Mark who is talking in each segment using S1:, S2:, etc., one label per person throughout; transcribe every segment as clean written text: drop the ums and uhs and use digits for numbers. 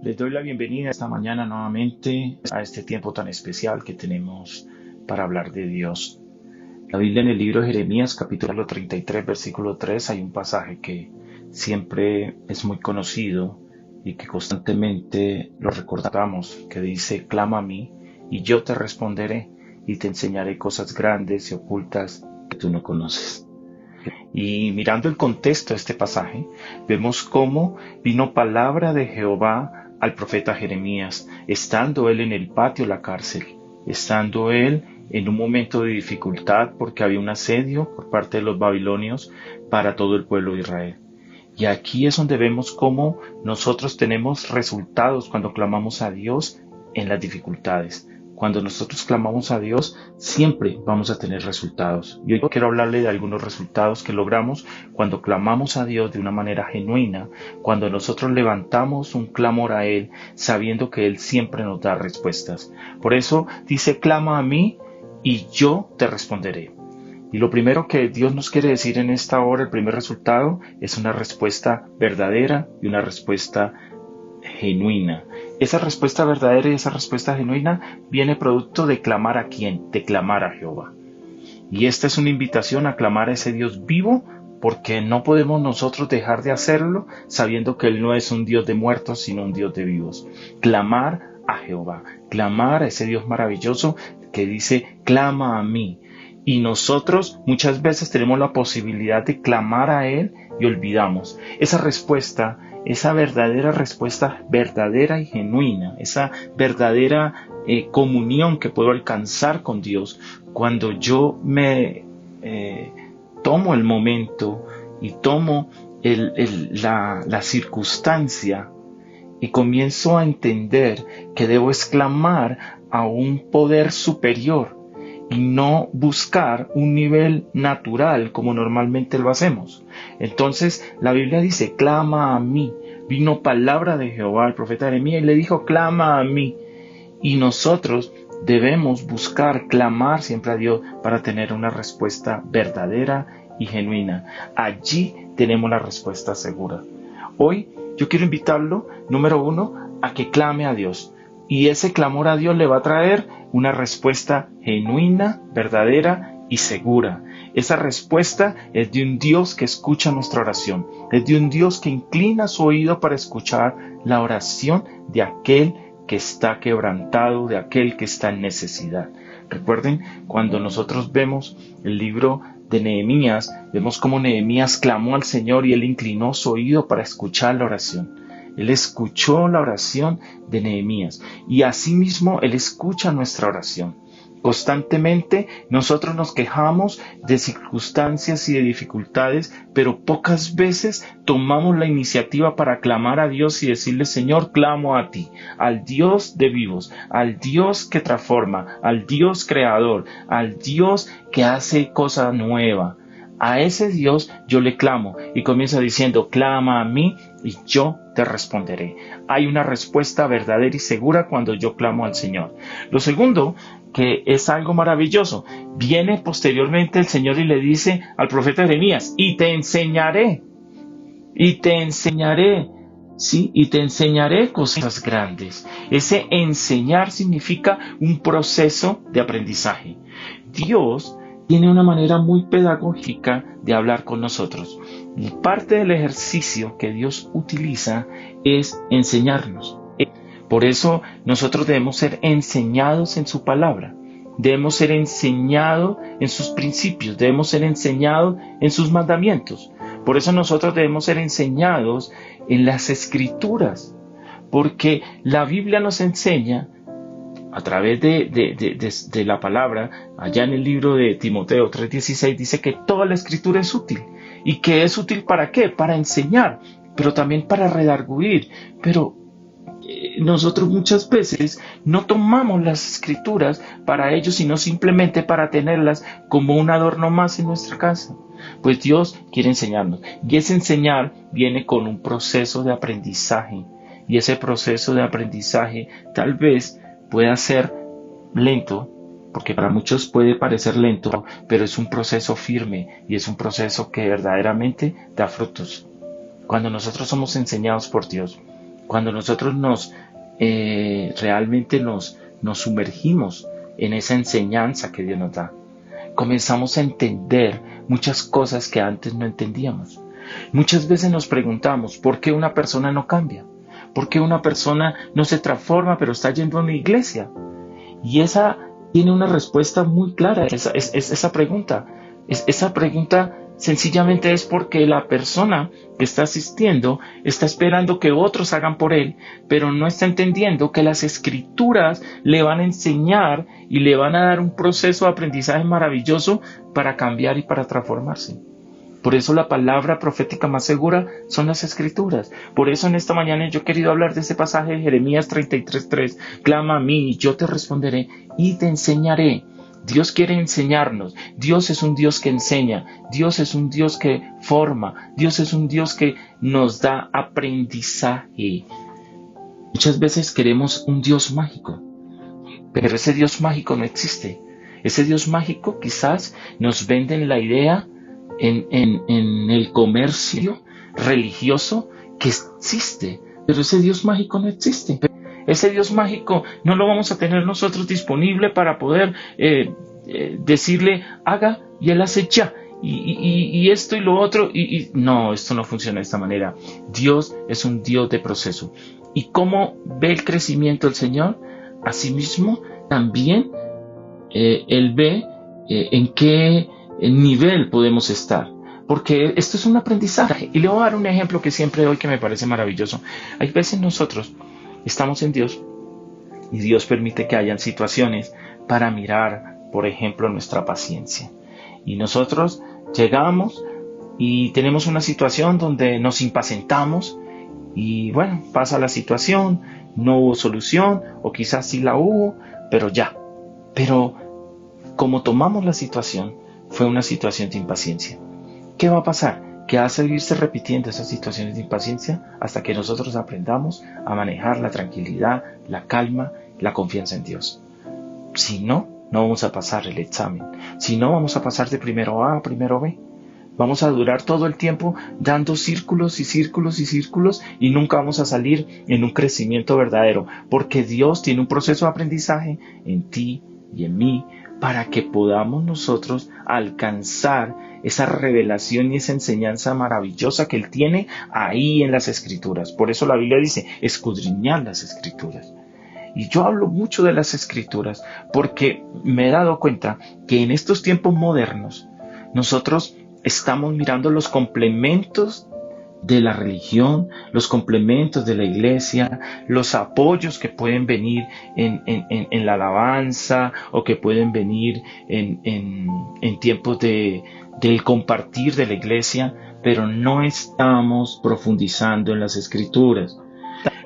S1: Les doy la bienvenida esta mañana nuevamente a este tiempo tan especial que tenemos para hablar de Dios. La Biblia en el libro de Jeremías, capítulo 33, versículo 3, hay un pasaje que siempre es muy conocido y que constantemente lo recordamos, que dice: clama a mí y yo te responderé y te enseñaré cosas grandes y ocultas que tú no conoces. Y mirando el contexto de este pasaje, vemos cómo vino palabra de Jehová al profeta Jeremías, estando él en el patio de la cárcel, estando él en un momento de dificultad porque había un asedio por parte de los babilonios para todo el pueblo de Israel. Y aquí es donde vemos cómo nosotros tenemos resultados cuando clamamos a Dios en las dificultades. Cuando nosotros clamamos a Dios, siempre vamos a tener resultados. Y hoy quiero hablarle de algunos resultados que logramos cuando clamamos a Dios de una manera genuina, cuando nosotros levantamos un clamor a Él, sabiendo que Él siempre nos da respuestas. Por eso dice: clama a mí y yo te responderé. Y lo primero que Dios nos quiere decir en esta hora, el primer resultado, es una respuesta verdadera y una respuesta genuina. Esa respuesta verdadera y esa respuesta genuina viene producto de clamar a ¿quién? De clamar a Jehová. Y esta es una invitación a clamar a ese Dios vivo, porque no podemos nosotros dejar de hacerlo sabiendo que Él no es un Dios de muertos, sino un Dios de vivos. Clamar a Jehová, clamar a ese Dios maravilloso que dice: clama a mí. Y nosotros muchas veces tenemos la posibilidad de clamar a Él y olvidamos esa respuesta, esa verdadera respuesta, verdadera y genuina, esa verdadera comunión que puedo alcanzar con Dios cuando yo me tomo el momento y tomo la circunstancia y comienzo a entender que debo exclamar a un poder superior y no buscar un nivel natural como normalmente lo hacemos. Entonces la Biblia dice: clama a mí. Vino palabra de Jehová al profeta Jeremías y le dijo: clama a mí. Y nosotros debemos buscar clamar siempre a Dios para tener una respuesta verdadera y genuina. Allí tenemos la respuesta segura. Hoy yo quiero invitarlo, número 1, a que clame a Dios. Y ese clamor a Dios le va a traer una respuesta genuina, verdadera y segura. Esa respuesta es de un Dios que escucha nuestra oración. Es de un Dios que inclina su oído para escuchar la oración de aquel que está quebrantado, de aquel que está en necesidad. Recuerden, cuando nosotros vemos el libro de Nehemías, vemos cómo Nehemías clamó al Señor y él inclinó su oído para escuchar la oración. Él escuchó la oración de Nehemías y asimismo Él escucha nuestra oración. Constantemente nosotros nos quejamos de circunstancias y de dificultades, pero pocas veces tomamos la iniciativa para clamar a Dios y decirle: Señor, clamo a ti, al Dios de vivos, al Dios que transforma, al Dios creador, al Dios que hace cosa nueva. A ese Dios yo le clamo y comienza diciendo: clama a mí y yo te responderé. Hay una respuesta verdadera y segura cuando yo clamo al Señor. Lo segundo, que es algo maravilloso, viene posteriormente el Señor y le dice al profeta Jeremías: y te enseñaré, sí, y te enseñaré cosas grandes. Ese enseñar significa un proceso de aprendizaje. Dios tiene una manera muy pedagógica de hablar con nosotros. Y parte del ejercicio que Dios utiliza es enseñarnos. Por eso nosotros debemos ser enseñados en su palabra. Debemos ser enseñados en sus principios. Debemos ser enseñados en sus mandamientos. Por eso nosotros debemos ser enseñados en las Escrituras. Porque la Biblia nos enseña a través de la palabra. Allá en el libro de Timoteo 3:16 dice que toda la escritura es útil. ¿Y que es útil para qué? Para enseñar, pero también para redarguir. Pero nosotros muchas veces no tomamos las escrituras para ello, sino simplemente para tenerlas como un adorno más en nuestra casa. Pues Dios quiere enseñarnos. Y ese enseñar viene con un proceso de aprendizaje. Y ese proceso de aprendizaje tal vez pueda ser lento, porque para muchos puede parecer lento, pero es un proceso firme y es un proceso que verdaderamente da frutos. Cuando nosotros somos enseñados por Dios, Cuando nosotros realmente nos sumergimos en esa enseñanza que Dios nos da, comenzamos a entender muchas cosas que antes no entendíamos. Muchas veces nos preguntamos, ¿por qué una persona no cambia? ¿Por qué una persona no se transforma pero está yendo a una iglesia? Y esa tiene una respuesta muy clara, esa pregunta. Esa pregunta sencillamente es porque la persona que está asistiendo está esperando que otros hagan por él, pero no está entendiendo que las escrituras le van a enseñar y le van a dar un proceso de aprendizaje maravilloso para cambiar y para transformarse. Por eso la palabra profética más segura son las escrituras. Por eso en esta mañana yo he querido hablar de ese pasaje de Jeremías 33:3. Clama a mí y yo te responderé y te enseñaré. Dios quiere enseñarnos. Dios es un Dios que enseña. Dios es un Dios que forma. Dios es un Dios que nos da aprendizaje. Muchas veces queremos un Dios mágico, pero ese Dios mágico no existe. Ese Dios mágico quizás nos venden la idea en el comercio religioso que existe, pero ese Dios mágico no existe. Ese Dios mágico no lo vamos a tener nosotros disponible para poder decirle haga y Él hace ya. Y esto y lo otro. No, esto no funciona de esta manera. Dios es un Dios de proceso. ¿Y cómo ve el crecimiento el Señor? Asimismo, también Él ve en qué nivel podemos estar. Porque esto es un aprendizaje. Y le voy a dar un ejemplo que siempre doy que me parece maravilloso. Hay veces nosotros estamos en Dios y Dios permite que hayan situaciones para mirar, por ejemplo, nuestra paciencia. Y nosotros llegamos y tenemos una situación donde nos impacientamos y bueno, pasa la situación, no hubo solución o quizás sí la hubo, pero ya. Pero como tomamos la situación, fue una situación de impaciencia. ¿Qué va a pasar? Que va a seguirse repitiendo esas situaciones de impaciencia hasta que nosotros aprendamos a manejar la tranquilidad, la calma, la confianza en Dios. Si no, no vamos a pasar el examen. Si no, vamos a pasar de primero A a primero B. Vamos a durar todo el tiempo dando círculos y círculos y círculos y nunca vamos a salir en un crecimiento verdadero, porque Dios tiene un proceso de aprendizaje en ti y en mí para que podamos nosotros alcanzar esa revelación y esa enseñanza maravillosa que Él tiene ahí en las Escrituras. Por eso la Biblia dice, escudriñad las Escrituras. Y yo hablo mucho de las Escrituras porque me he dado cuenta que en estos tiempos modernos nosotros estamos mirando los complementos de la religión, los complementos de la iglesia, los apoyos que pueden venir en la alabanza o que pueden venir en tiempos del compartir de la iglesia, pero no estamos profundizando en las Escrituras.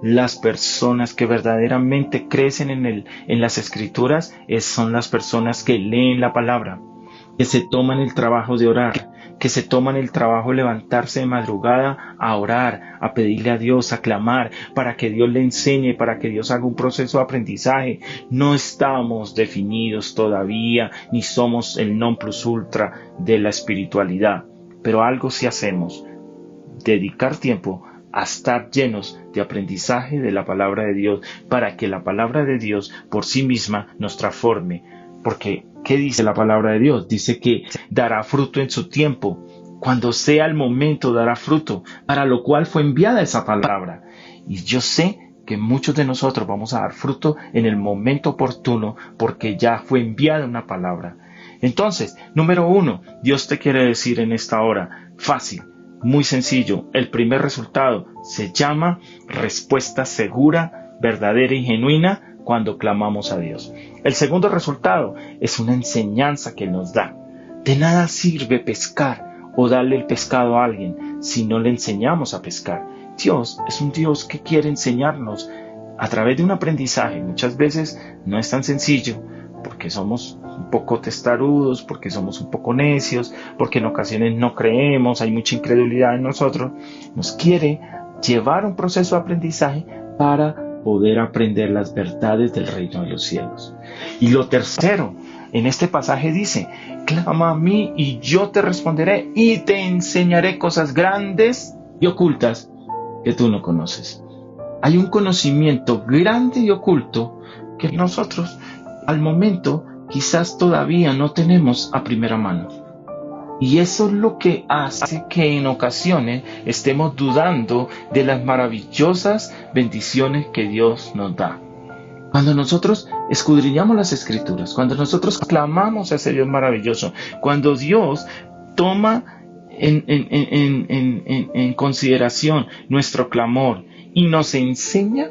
S1: Las personas que verdaderamente crecen en las Escrituras son las personas que leen la palabra, que se toman el trabajo de orar, que se toman el trabajo de levantarse de madrugada a orar, a pedirle a Dios, a clamar, para que Dios le enseñe, para que Dios haga un proceso de aprendizaje. No estamos definidos todavía, ni somos el non plus ultra de la espiritualidad, pero algo sí hacemos, dedicar tiempo a estar llenos de aprendizaje de la palabra de Dios, para que la palabra de Dios por sí misma nos transforme. Porque, ¿qué dice la palabra de Dios? Dice que dará fruto en su tiempo. Cuando sea el momento dará fruto, para lo cual fue enviada esa palabra. Y yo sé que muchos de nosotros vamos a dar fruto en el momento oportuno, porque ya fue enviada una palabra. Entonces, número 1, Dios te quiere decir en esta hora, fácil, muy sencillo. El primer resultado se llama respuesta segura, verdadera y genuina cuando clamamos a Dios. El segundo resultado es una enseñanza que Él nos da. De nada sirve pescar o darle el pescado a alguien si no le enseñamos a pescar. Dios es un Dios que quiere enseñarnos a través de un aprendizaje. Muchas veces no es tan sencillo porque somos un poco testarudos, porque somos un poco necios, porque en ocasiones no creemos, hay mucha incredulidad en nosotros. Nos quiere llevar un proceso de aprendizaje para poder aprender las verdades del reino de los cielos. Y lo tercero, en este pasaje dice, clama a mí y yo te responderé y te enseñaré cosas grandes y ocultas que tú no conoces. Hay un conocimiento grande y oculto que nosotros al momento quizás todavía no tenemos a primera mano. Y eso es lo que hace que en ocasiones estemos dudando de las maravillosas bendiciones que Dios nos da. Cuando nosotros escudriñamos las Escrituras, cuando nosotros clamamos a ese Dios maravilloso, cuando Dios toma en consideración nuestro clamor y nos enseña,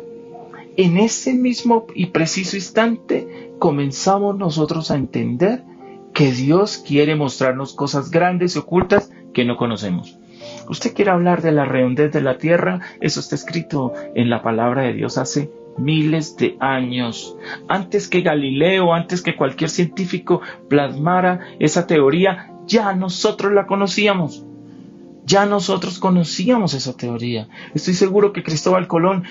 S1: en ese mismo y preciso instante comenzamos nosotros a entender que Dios quiere mostrarnos cosas grandes y ocultas que no conocemos. Usted quiere hablar de la redondez de la tierra, eso está escrito en la palabra de Dios hace miles de años. Antes que Galileo, antes que cualquier científico plasmara esa teoría, ya nosotros la conocíamos. Ya nosotros conocíamos esa teoría. Estoy seguro que Cristóbal Colón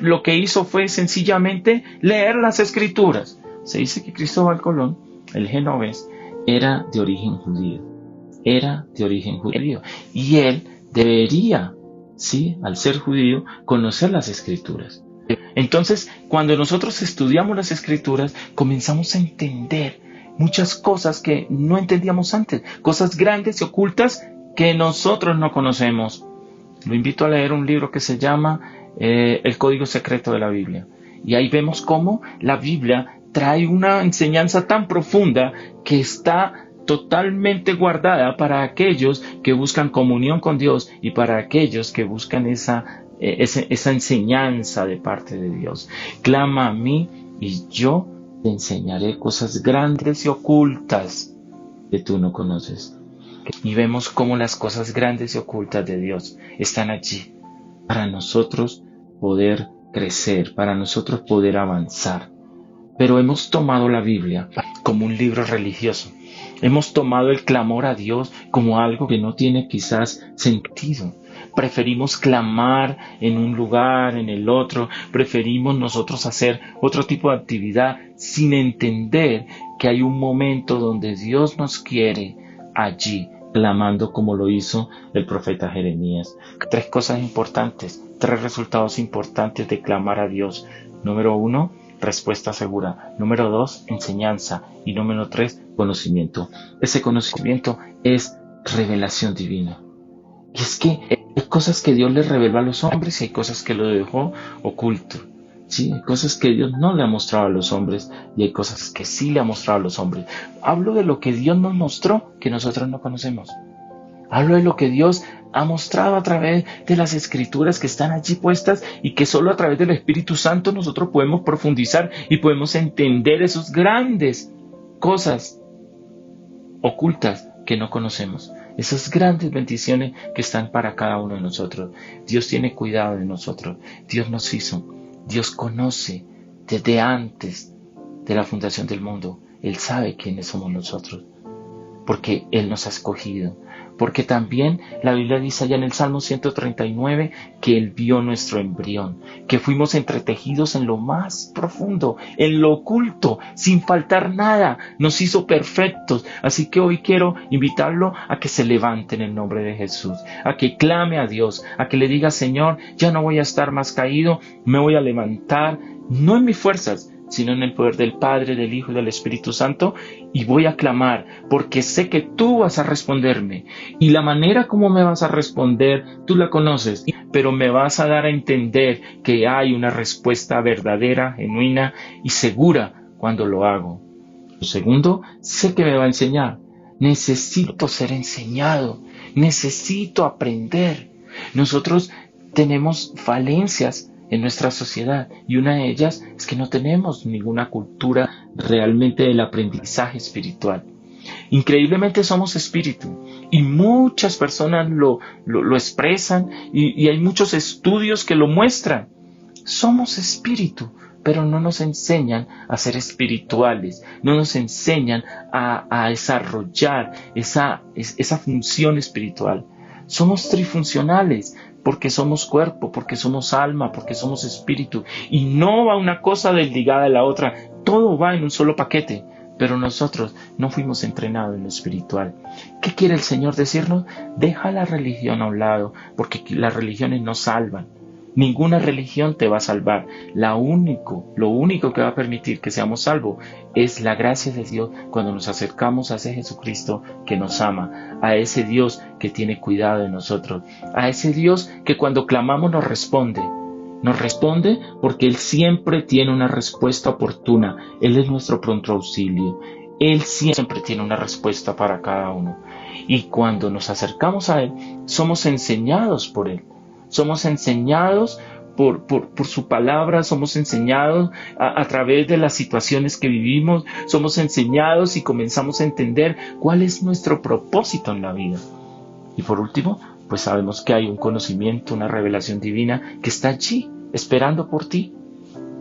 S1: lo que hizo fue sencillamente leer las Escrituras. Se dice que Cristóbal Colón, el genovés, era de origen judío. Y él debería, sí, al ser judío, conocer las Escrituras. Entonces, cuando nosotros estudiamos las Escrituras, comenzamos a entender muchas cosas que no entendíamos antes, cosas grandes y ocultas que nosotros no conocemos. Lo invito a leer un libro que se llama El Código Secreto de la Biblia. Y ahí vemos cómo la Biblia trae una enseñanza tan profunda que está totalmente guardada para aquellos que buscan comunión con Dios y para aquellos que buscan esa enseñanza de parte de Dios. Clama a mí y yo te enseñaré cosas grandes y ocultas que tú no conoces. Y vemos cómo las cosas grandes y ocultas de Dios están allí para nosotros poder crecer, para nosotros poder avanzar. Pero hemos tomado la Biblia como un libro religioso. Hemos tomado el clamor a Dios como algo que no tiene quizás sentido. Preferimos clamar en un lugar, en el otro. Preferimos nosotros hacer otro tipo de actividad sin entender que hay un momento donde Dios nos quiere allí, clamando como lo hizo el profeta Jeremías. 3 cosas importantes, 3 resultados importantes de clamar a Dios. Número 1, respuesta segura. Número 2, enseñanza. Y número 3, conocimiento. Ese conocimiento es revelación divina. Y es que hay cosas que Dios le reveló a los hombres y hay cosas que lo dejó oculto. Sí, hay cosas que Dios no le ha mostrado a los hombres y hay cosas que sí le ha mostrado a los hombres. Hablo de lo que Dios nos mostró que nosotros no conocemos. Hablo de lo que Dios ha mostrado a través de las Escrituras que están allí puestas y que solo a través del Espíritu Santo nosotros podemos profundizar y podemos entender esas grandes cosas ocultas que no conocemos. Esas grandes bendiciones que están para cada uno de nosotros. Dios tiene cuidado de nosotros. Dios nos hizo. Dios conoce desde antes de la fundación del mundo. Él sabe quiénes somos nosotros, porque Él nos ha escogido. Porque también la Biblia dice allá en el Salmo 139 que Él vio nuestro embrión, que fuimos entretejidos en lo más profundo, en lo oculto, sin faltar nada. Nos hizo perfectos. Así que hoy quiero invitarlo a que se levante en el nombre de Jesús, a que clame a Dios, a que le diga: Señor, ya no voy a estar más caído, me voy a levantar, no en mis fuerzas, sino en el poder del Padre, del Hijo y del Espíritu Santo, y voy a clamar, porque sé que tú vas a responderme, y la manera como me vas a responder, tú la conoces, pero me vas a dar a entender que hay una respuesta verdadera, genuina y segura cuando lo hago. Lo segundo, sé que me va a enseñar. Necesito ser enseñado, necesito aprender. Nosotros tenemos falencias en nuestra sociedad y una de ellas es que no tenemos ninguna cultura realmente del aprendizaje espiritual. Increíblemente somos espíritu y muchas personas lo expresan y hay muchos estudios que lo muestran. Somos espíritu, pero no nos enseñan a ser espirituales, no nos enseñan a desarrollar esa función espiritual. Somos trifuncionales, porque somos cuerpo, porque somos alma, porque somos espíritu. Y no va una cosa desligada de la otra. Todo va en un solo paquete. Pero nosotros no fuimos entrenados en lo espiritual. ¿Qué quiere el Señor decirnos? Deja la religión a un lado, porque las religiones no salvan. Ninguna religión te va a salvar. Lo único que va a permitir que seamos salvos es la gracia de Dios cuando nos acercamos a ese Jesucristo que nos ama, a ese Dios que tiene cuidado de nosotros, a ese Dios que cuando clamamos nos responde. Nos responde porque Él siempre tiene una respuesta oportuna. Él es nuestro pronto auxilio. Él siempre tiene una respuesta para cada uno. Y cuando nos acercamos a Él, somos enseñados por Él. Somos enseñados por su palabra, somos enseñados a través de las situaciones que vivimos, somos enseñados y comenzamos a entender cuál es nuestro propósito en la vida. Y por último, pues sabemos que hay un conocimiento, una revelación divina que está allí, esperando por ti,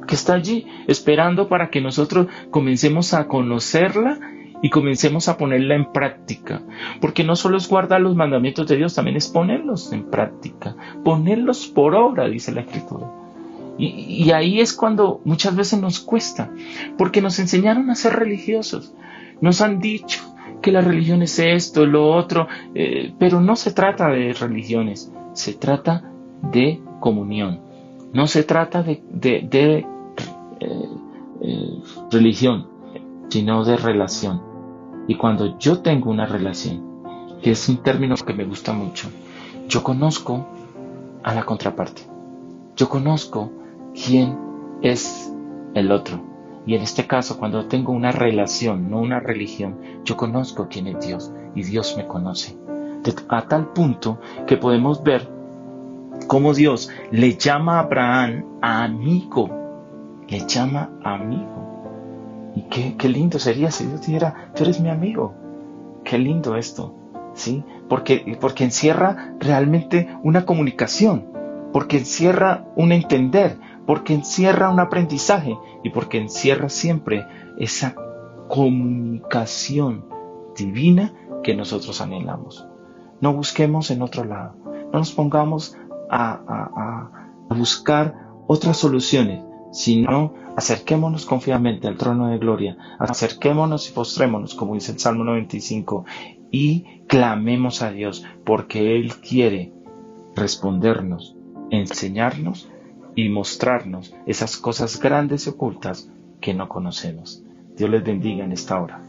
S1: que está allí, esperando para que nosotros comencemos a conocerla y comencemos a ponerla en práctica. Porque no solo es guardar los mandamientos de Dios, también es ponerlos en práctica, ponerlos por obra, dice la Escritura. Y ahí es cuando muchas veces nos cuesta, porque nos enseñaron a ser religiosos, nos han dicho que la religión es esto, lo otro, pero no se trata de religiones, se trata de comunión, no se trata de religión, sino de relación. Y cuando yo tengo una relación, que es un término que me gusta mucho, yo conozco a la contraparte, yo conozco quién es el otro. Y en este caso, cuando tengo una relación, no una religión, yo conozco quién es Dios y Dios me conoce. A tal punto que podemos ver cómo Dios le llama a Abraham amigo, le llama amigo. Y qué lindo sería si Dios dijera, tú eres mi amigo. Qué lindo esto, ¿sí? Porque encierra realmente una comunicación, porque encierra un entender, porque encierra un aprendizaje y porque encierra siempre esa comunicación divina que nosotros anhelamos. No busquemos en otro lado, no nos pongamos a buscar otras soluciones, sino acerquémonos confiadamente al trono de gloria, acerquémonos y postrémonos, como dice el Salmo 95, y clamemos a Dios, porque Él quiere respondernos, enseñarnos y mostrarnos esas cosas grandes y ocultas que no conocemos. Dios les bendiga en esta hora.